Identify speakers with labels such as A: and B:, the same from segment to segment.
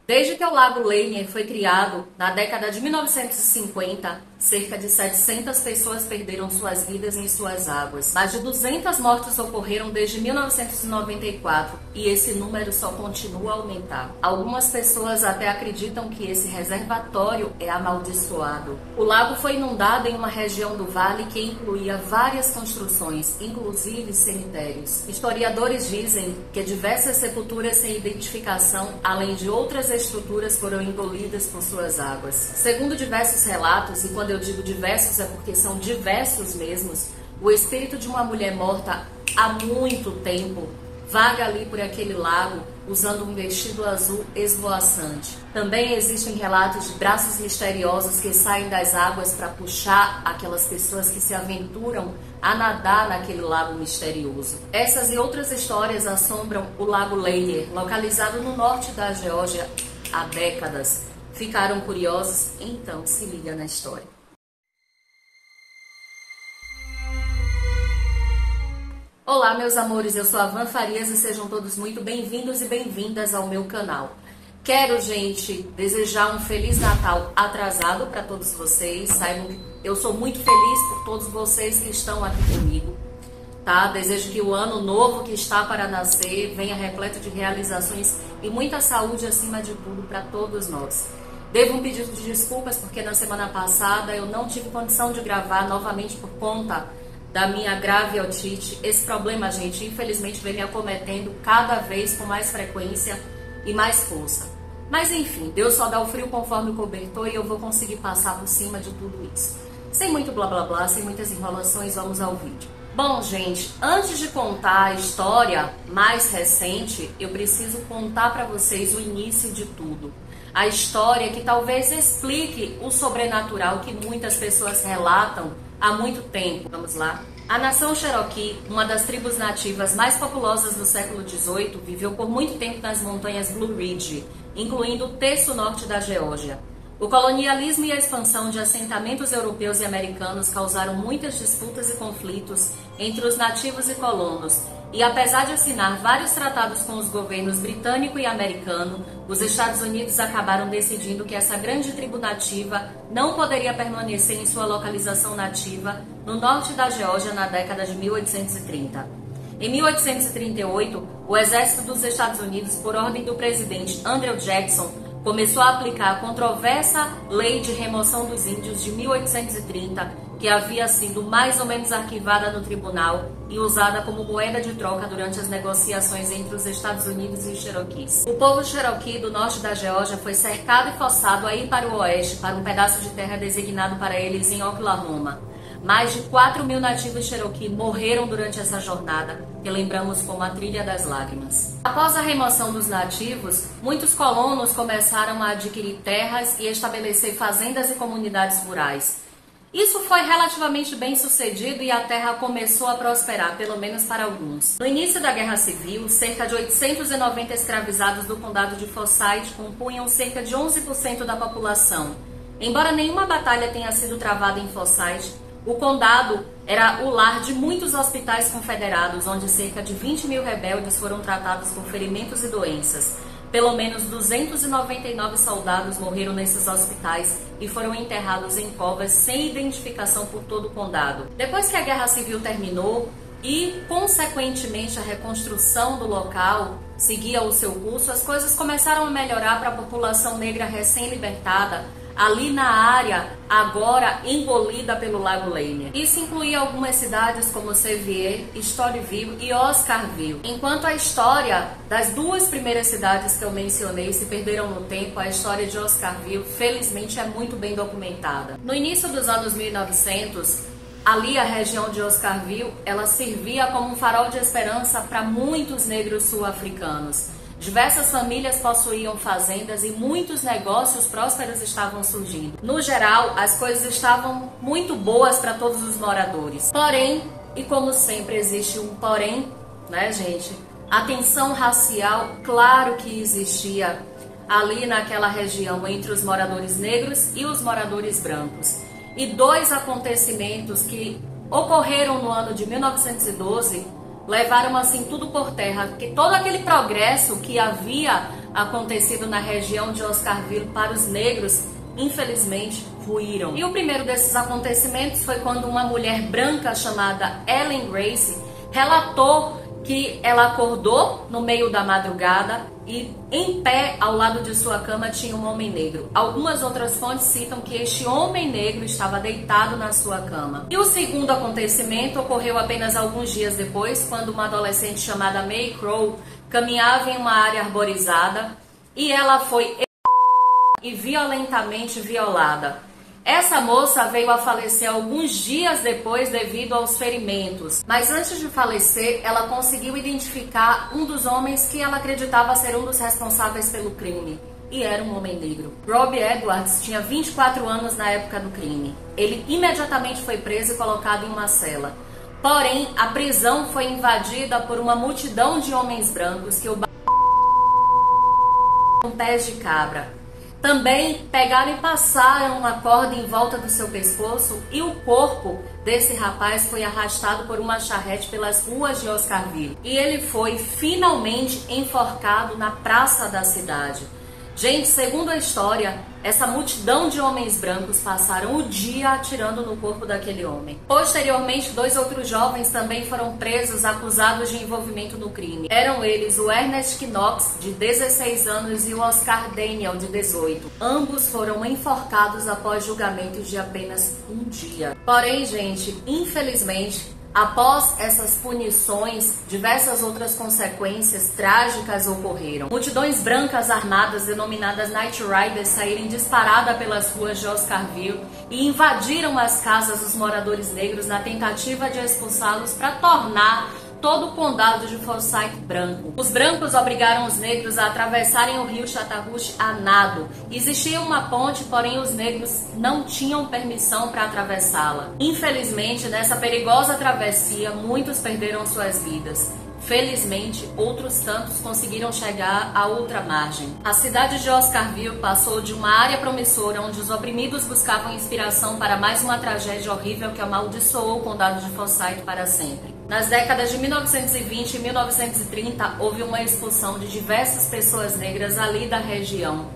A: Desde que o Lago Lanier foi criado, na década de 1950, cerca de 700 pessoas perderam suas vidas em suas águas. Mais de 200 mortes ocorreram desde 1994 e esse número só continua a aumentar. Algumas pessoas até acreditam que esse reservatório é amaldiçoado. O lago foi inundado em uma região do vale que incluía várias construções, inclusive cemitérios. Historiadores dizem que diversas sepulturas sem identificação, além de outras estruturas, foram engolidas por suas águas. Segundo diversos relatos, e quando eu digo diversos é porque são diversos mesmos, o espírito de uma mulher morta há muito tempo vaga ali por aquele lago usando um vestido azul esvoaçante. Também existem relatos de braços misteriosos que saem das águas para puxar aquelas pessoas que se aventuram a nadar naquele lago misterioso. Essas e outras histórias assombram o Lago Lanier, localizado no norte da Geórgia há décadas. Ficaram curiosos? Então se liga na história. Olá, meus amores, eu sou a Van Farias e sejam todos muito bem-vindos e bem-vindas ao meu canal. Quero, gente, desejar um Feliz Natal atrasado para todos vocês. Saibam que eu sou muito feliz por todos vocês que estão aqui comigo, tá? Desejo que o ano novo que está para nascer venha repleto de realizações e muita saúde acima de tudo para todos nós. Devo um pedido de desculpas porque na semana passada eu não tive condição de gravar novamente por conta da minha grave otite. Esse problema, gente, infelizmente vem me acometendo cada vez com mais frequência e mais força. Mas enfim, Deus só dá o frio conforme o cobertor e eu vou conseguir passar por cima de tudo isso. Sem muito blá blá blá, sem muitas enrolações, vamos ao vídeo. Bom, gente, antes de contar a história mais recente, eu preciso contar para vocês o início de tudo. A história que talvez explique o sobrenatural que muitas pessoas relatam há muito tempo. Vamos lá? A nação Cherokee, uma das tribos nativas mais populosas do século XVIII, viveu por muito tempo nas montanhas Blue Ridge, incluindo o terço norte da Geórgia. O colonialismo e a expansão de assentamentos europeus e americanos causaram muitas disputas e conflitos entre os nativos e colonos, e apesar de assinar vários tratados com os governos britânico e americano, os Estados Unidos acabaram decidindo que essa grande tribo nativa não poderia permanecer em sua localização nativa no norte da Geórgia na década de 1830. Em 1838, o exército dos Estados Unidos, por ordem do presidente Andrew Jackson, começou a aplicar a controversa Lei de Remoção dos Índios de 1830, que havia sido mais ou menos arquivada no tribunal e usada como moeda de troca durante as negociações entre os Estados Unidos e os Cherokees. O povo Cherokee do norte da Geórgia foi cercado e forçado a ir para o oeste, para um pedaço de terra designado para eles em Oklahoma. Mais de 4.000 nativos Cherokee morreram durante essa jornada, que lembramos como a Trilha das Lágrimas. Após a remoção dos nativos, muitos colonos começaram a adquirir terras e estabelecer fazendas e comunidades rurais. Isso foi relativamente bem sucedido e a terra começou a prosperar, pelo menos para alguns. No início da Guerra Civil, cerca de 890 escravizados do condado de Forsyth compunham cerca de 11% da população. Embora nenhuma batalha tenha sido travada em Forsyth, o condado era o lar de muitos hospitais confederados, onde cerca de 20.000 rebeldes foram tratados por ferimentos e doenças. Pelo menos 299 soldados morreram nesses hospitais e foram enterrados em covas sem identificação por todo o condado. Depois que a Guerra Civil terminou e, consequentemente, a reconstrução do local seguia o seu curso, as coisas começaram a melhorar para a população negra recém-libertada, ali na área agora engolida pelo Lago Lanier. Isso incluía algumas cidades como Sevier, Storyville e Oscarville. Enquanto a história das duas primeiras cidades que eu mencionei se perderam no tempo, a história de Oscarville, felizmente, é muito bem documentada. No início dos anos 1900, ali a região de Oscarville, ela servia como um farol de esperança para muitos negros sul-africanos. Diversas famílias possuíam fazendas e muitos negócios prósperos estavam surgindo. No geral, as coisas estavam muito boas para todos os moradores. Porém, e como sempre existe um porém, né, gente? A tensão racial, claro que existia ali naquela região entre os moradores negros e os moradores brancos. E dois acontecimentos que ocorreram no ano de 1912 levaram assim tudo por terra, porque todo aquele progresso que havia acontecido na região de Oscarville para os negros, infelizmente, ruíram. E o primeiro desses acontecimentos foi quando uma mulher branca chamada Ellen Grace relatou que ela acordou no meio da madrugada e em pé ao lado de sua cama tinha um homem negro. Algumas outras fontes citam que este homem negro estava deitado na sua cama. E o segundo acontecimento ocorreu apenas alguns dias depois, quando uma adolescente chamada May Crow caminhava em uma área arborizada e ela foi e violentamente violada. Essa moça veio a falecer alguns dias depois devido aos ferimentos. Mas antes de falecer, ela conseguiu identificar um dos homens que ela acreditava ser um dos responsáveis pelo crime. E era um homem negro. Robbie Edwards tinha 24 anos na época do crime. Ele imediatamente foi preso e colocado em uma cela. Porém, a prisão foi invadida por uma multidão de homens brancos que o com pés de cabra. Também pegaram e passaram uma corda em volta do seu pescoço e o corpo desse rapaz foi arrastado por uma charrete pelas ruas de Oscarville. E ele foi finalmente enforcado na praça da cidade. Gente, segundo a história, essa multidão de homens brancos passaram o dia atirando no corpo daquele homem. Posteriormente, 2 outros jovens também foram presos acusados de envolvimento no crime. Eram eles o Ernest Knox, de 16 anos, e o Oscar Daniel, de 18. Ambos foram enforcados após julgamentos de apenas um dia. Porém, gente, infelizmente, após essas punições, diversas outras consequências trágicas ocorreram. Multidões brancas armadas, denominadas Night Riders, saíram disparada pelas ruas de Oscarville e invadiram as casas dos moradores negros na tentativa de expulsá-los para tornar todo o condado de Forsyth branco. Os brancos obrigaram os negros a atravessarem o rio Chattahoochee a nado. Existia uma ponte, porém os negros não tinham permissão para atravessá-la. Infelizmente, nessa perigosa travessia, muitos perderam suas vidas. Felizmente, outros tantos conseguiram chegar à outra margem. A cidade de Oscarville passou de uma área promissora onde os oprimidos buscavam inspiração para mais uma tragédia horrível que amaldiçoou o condado de Forsyth para sempre. Nas décadas de 1920 e 1930, houve uma expulsão de diversas pessoas negras ali da região.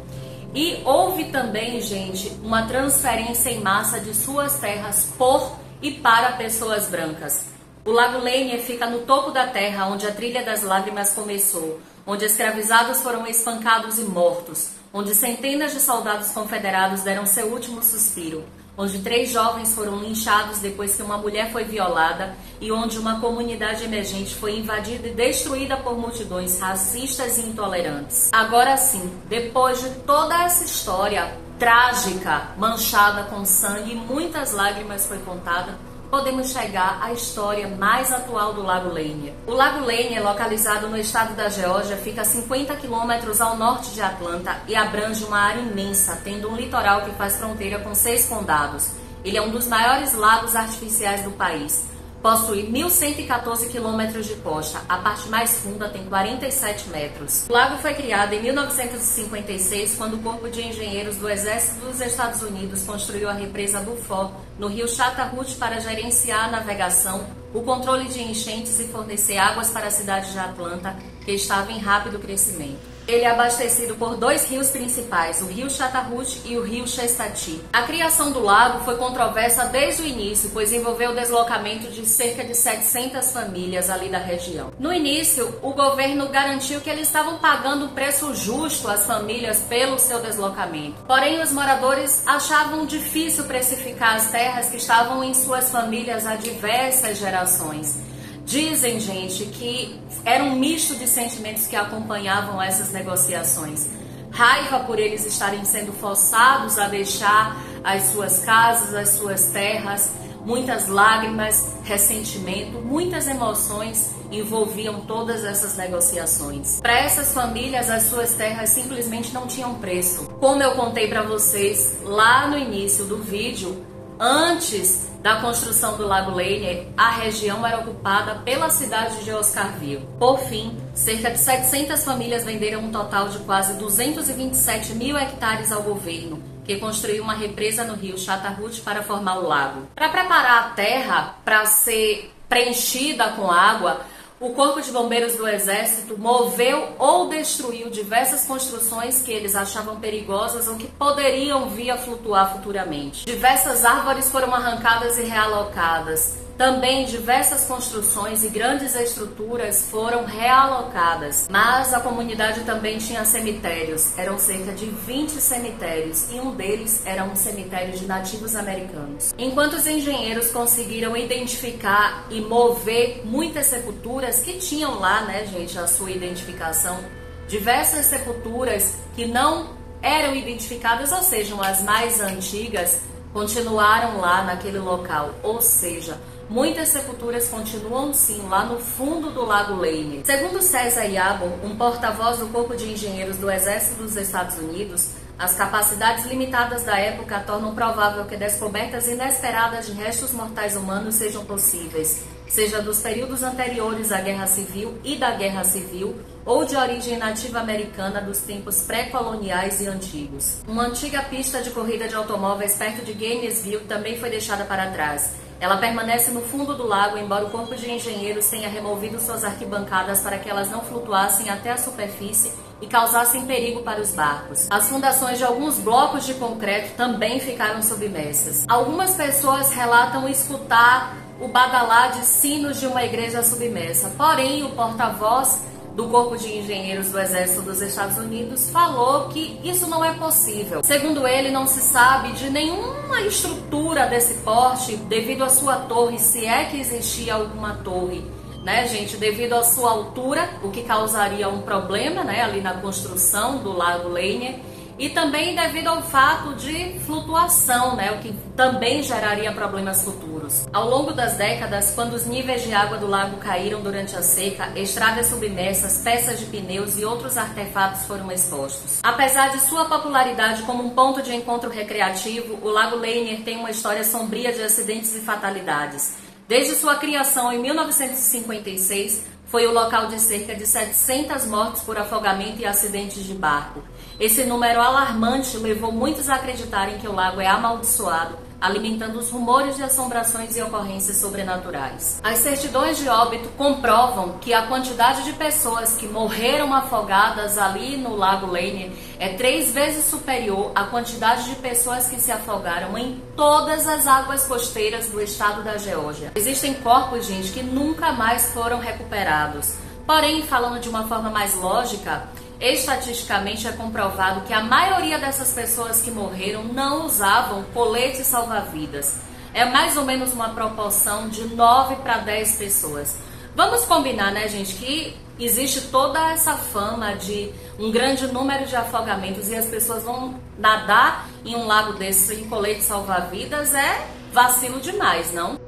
A: E houve também, gente, uma transferência em massa de suas terras por e para pessoas brancas. O Lago Lanier fica no topo da terra, onde a Trilha das Lágrimas começou, onde escravizados foram espancados e mortos, onde centenas de soldados confederados deram seu último suspiro, onde 3 jovens foram linchados depois que uma mulher foi violada e onde uma comunidade emergente foi invadida e destruída por multidões racistas e intolerantes. Agora sim, depois de toda essa história trágica, manchada com sangue e muitas lágrimas foi contada, podemos chegar à história mais atual do Lago Lanier. O Lago Lanier, localizado no estado da Geórgia, fica a 50 quilômetros ao norte de Atlanta e abrange uma área imensa, tendo um litoral que faz fronteira com 6 condados. Ele é um dos maiores lagos artificiais do país. Possui 1.114 quilômetros de costa. A parte mais funda tem 47 metros. O lago foi criado em 1956, quando o Corpo de Engenheiros do Exército dos Estados Unidos construiu a represa Beaufort, no rio Chattahoochee, para gerenciar a navegação, o controle de enchentes e fornecer águas para a cidade de Atlanta, que estava em rápido crescimento. Ele é abastecido por 2 rios principais, o rio Chattahoochee e o rio Chestati. A criação do lago foi controversa desde o início, pois envolveu o deslocamento de cerca de 700 famílias ali da região. No início, o governo garantiu que eles estavam pagando um preço justo às famílias pelo seu deslocamento. Porém, os moradores achavam difícil precificar as terras que estavam em suas famílias há diversas gerações. Dizem, gente, que era um misto de sentimentos que acompanhavam essas negociações. Raiva por eles estarem sendo forçados a deixar as suas casas, as suas terras, muitas lágrimas, ressentimento, muitas emoções envolviam todas essas negociações. Para essas famílias, as suas terras simplesmente não tinham preço. Como eu contei para vocês lá no início do vídeo, antes da construção do Lago Lanier, a região era ocupada pela cidade de Oscarville. Por fim, cerca de 700 famílias venderam um total de quase 227 mil hectares ao governo, que construiu uma represa no rio Chattahoochee para formar o lago. Para preparar a terra para ser preenchida com água, O Corpo de Bombeiros do Exército moveu ou destruiu diversas construções que eles achavam perigosas ou que poderiam vir a flutuar futuramente. Diversas árvores foram arrancadas e realocadas. Também diversas construções e grandes estruturas foram realocadas, mas a comunidade também tinha cemitérios. Eram cerca de 20 cemitérios e um deles era um cemitério de nativos americanos. Enquanto os engenheiros conseguiram identificar e mover muitas sepulturas que tinham lá, né, gente, a sua identificação, diversas sepulturas que não eram identificadas, ou seja, as mais antigas, continuaram lá naquele local, ou seja, muitas sepulturas continuam sim lá no fundo do Lago Lane. Segundo César Yarborough, um porta-voz do Corpo de Engenheiros do Exército dos Estados Unidos, as capacidades limitadas da época tornam provável que descobertas inesperadas de restos mortais humanos sejam possíveis, seja dos períodos anteriores à Guerra Civil e da Guerra Civil, ou de origem nativa americana dos tempos pré-coloniais e antigos. Uma antiga pista de corrida de automóveis perto de Gainesville também foi deixada para trás. Ela permanece no fundo do lago, embora o Corpo de Engenheiros tenha removido suas arquibancadas para que elas não flutuassem até a superfície e causassem perigo para os barcos. As fundações de alguns blocos de concreto também ficaram submersas. Algumas pessoas relatam escutar o badalar de sinos de uma igreja submersa, porém o porta-voz do Corpo de Engenheiros do Exército dos Estados Unidos falou que isso não é possível. Segundo ele, não se sabe de nenhuma estrutura desse porte devido à sua torre, se é que existia alguma torre, né, gente, devido à sua altura, o que causaria um problema, né, ali na construção do Lago Lanier, e também devido ao fato de flutuação, né, o que também geraria problemas futuros. Ao longo das décadas, quando os níveis de água do lago caíram durante a seca, estradas submersas, peças de pneus e outros artefatos foram expostos. Apesar de sua popularidade como um ponto de encontro recreativo, o Lago Lanier tem uma história sombria de acidentes e fatalidades. Desde sua criação em 1956, foi o local de cerca de 700 mortes por afogamento e acidentes de barco. Esse número alarmante levou muitos a acreditarem que o lago é amaldiçoado, alimentando os rumores de assombrações e ocorrências sobrenaturais. As certidões de óbito comprovam que a quantidade de pessoas que morreram afogadas ali no Lago Lanier é 3 vezes superior à quantidade de pessoas que se afogaram em todas as águas costeiras do estado da Geórgia. Existem corpos, gente, que nunca mais foram recuperados. Porém, falando de uma forma mais lógica, estatisticamente é comprovado que a maioria dessas pessoas que morreram não usavam colete salva-vidas. É mais ou menos uma proporção de 9 para 10 pessoas. Vamos combinar, né, gente, que existe toda essa fama de um grande número de afogamentos e as pessoas vão nadar em um lago desse sem colete salva-vidas, é vacilo demais, não?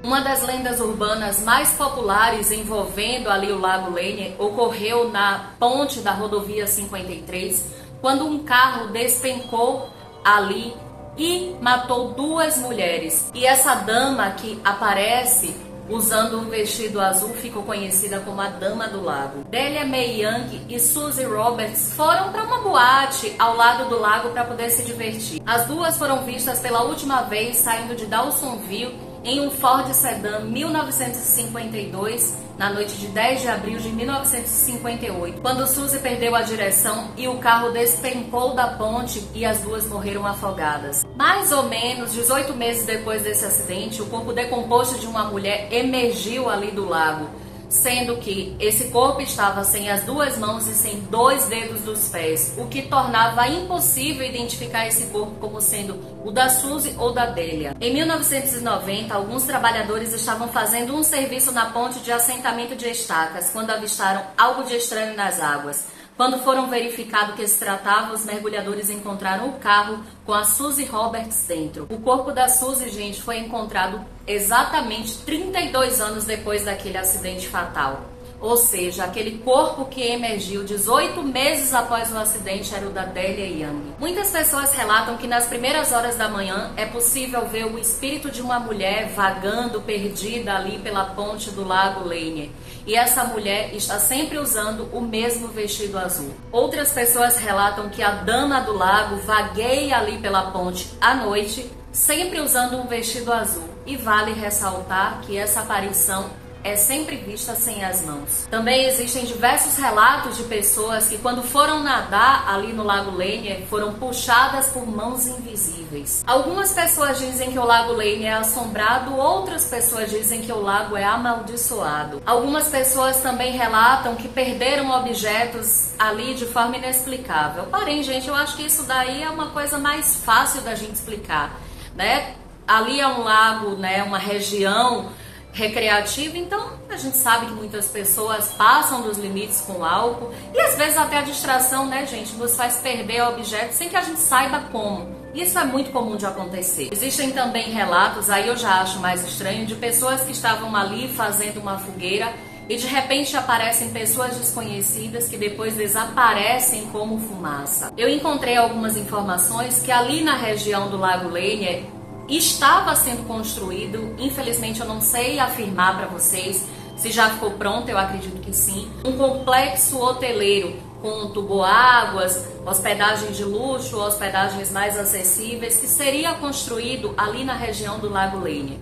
A: Uma das lendas urbanas mais populares envolvendo ali o Lago Lanier ocorreu na ponte da rodovia 53, quando um carro despencou ali e matou 2 mulheres. E essa dama que aparece usando um vestido azul ficou conhecida como a Dama do Lago. Delia Mae Young e Susie Roberts foram para uma boate ao lado do lago para poder se divertir. As duas foram vistas pela última vez saindo de Dawsonville em um Ford Sedan 1952, na noite de 10 de abril de 1958, quando Suzy perdeu a direção e o carro despencou da ponte e as duas morreram afogadas. Mais ou menos 18 meses depois desse acidente, o corpo decomposto de uma mulher emergiu ali do lago, sendo que esse corpo estava sem as 2 mãos e sem 2 dedos dos pés, o que tornava impossível identificar esse corpo como sendo o da Suzy ou da Delia. Em 1990, alguns trabalhadores estavam fazendo um serviço na ponte de assentamento de estacas, quando avistaram algo de estranho nas águas. Quando foram verificar do que se tratava, os mergulhadores encontraram o carro com a Susie Roberts dentro. O corpo da Susie, gente, foi encontrado exatamente 32 anos depois daquele acidente fatal. Ou seja, aquele corpo que emergiu 18 meses após o acidente era o da Delia Young. Muitas pessoas relatam que nas primeiras horas da manhã é possível ver o espírito de uma mulher vagando perdida ali pela ponte do Lago Lanier. E essa mulher está sempre usando o mesmo vestido azul. Outras pessoas relatam que a Dama do Lago vagueia ali pela ponte à noite, sempre usando um vestido azul. e vale ressaltar que essa aparição é sempre vista sem as mãos. Também existem diversos relatos de pessoas que quando foram nadar ali no Lago Lanier foram puxadas por mãos invisíveis. Algumas pessoas dizem que o Lago Lanier é assombrado, outras pessoas dizem que o lago é amaldiçoado. Algumas pessoas também relatam que perderam objetos ali de forma inexplicável. Porém, gente, eu acho que isso daí é uma coisa mais fácil da gente explicar, né? Ali é um lago, né, uma região recreativa, então a gente sabe que muitas pessoas passam dos limites com o álcool e às vezes até a distração, né, gente, nos faz perder objetos sem que a gente saiba como. Isso é muito comum de acontecer. Existem também relatos, aí eu já acho mais estranho, de pessoas que estavam ali fazendo uma fogueira e de repente aparecem pessoas desconhecidas que depois desaparecem como fumaça. Eu encontrei algumas informações que ali na região do Lago Lanier estava sendo construído, infelizmente eu não sei afirmar para vocês se já ficou pronto, eu acredito que sim, um complexo hoteleiro com tuboáguas, hospedagens de luxo, hospedagens mais acessíveis, que seria construído ali na região do Lago Lanier.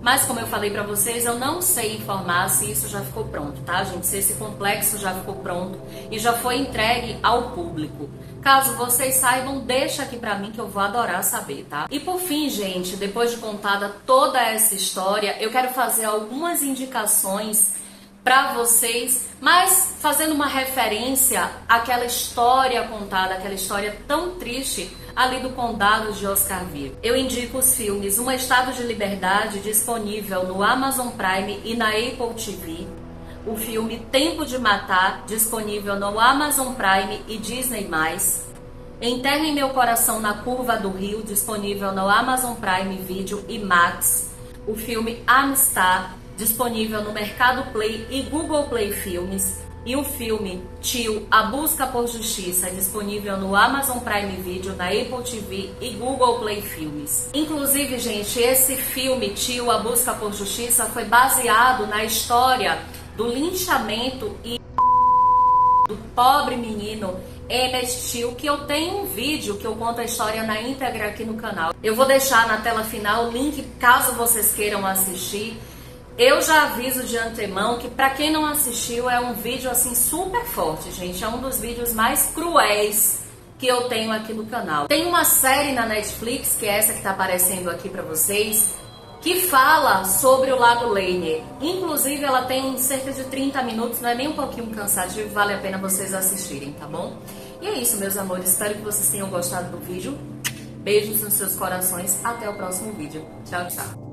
A: Mas como eu falei para vocês, eu não sei informar se isso já ficou pronto, tá, gente? Se esse complexo já ficou pronto e já foi entregue ao público. Caso vocês saibam, deixa aqui pra mim que eu vou adorar saber, tá? E por fim, gente, depois de contada toda essa história, eu quero fazer algumas indicações pra vocês, mas fazendo uma referência àquela história contada, aquela história tão triste ali do condado de Oscarville. Eu indico os filmes Um Estado de Liberdade, disponível no Amazon Prime e na Apple TV. O filme Tempo de Matar, disponível no Amazon Prime e Disney+. Enterra em Meu Coração na Curva do Rio, disponível no Amazon Prime Video e Max. O filme Amistad, disponível no Mercado Play e Google Play Filmes. E o filme Tio, A Busca por Justiça, disponível no Amazon Prime Video, na Apple TV e Google Play Filmes. Inclusive, gente, esse filme Tio, A Busca por Justiça foi baseado na história do linchamento e do pobre menino Emmett Till, que eu tenho um vídeo que eu conto a história na íntegra aqui no canal. Eu vou deixar na tela final o link caso vocês queiram assistir. Eu já aviso de antemão que pra quem não assistiu é um vídeo assim super forte, gente. É um dos vídeos mais cruéis que eu tenho aqui no canal. Tem uma série na Netflix, que é essa que tá aparecendo aqui pra vocês, que fala sobre o Lago Lanier. Inclusive ela tem cerca de 30 minutos, não é nem um pouquinho cansativo, vale a pena vocês assistirem, tá bom? E é isso, meus amores, espero que vocês tenham gostado do vídeo. Beijos nos seus corações, até o próximo vídeo. Tchau, tchau.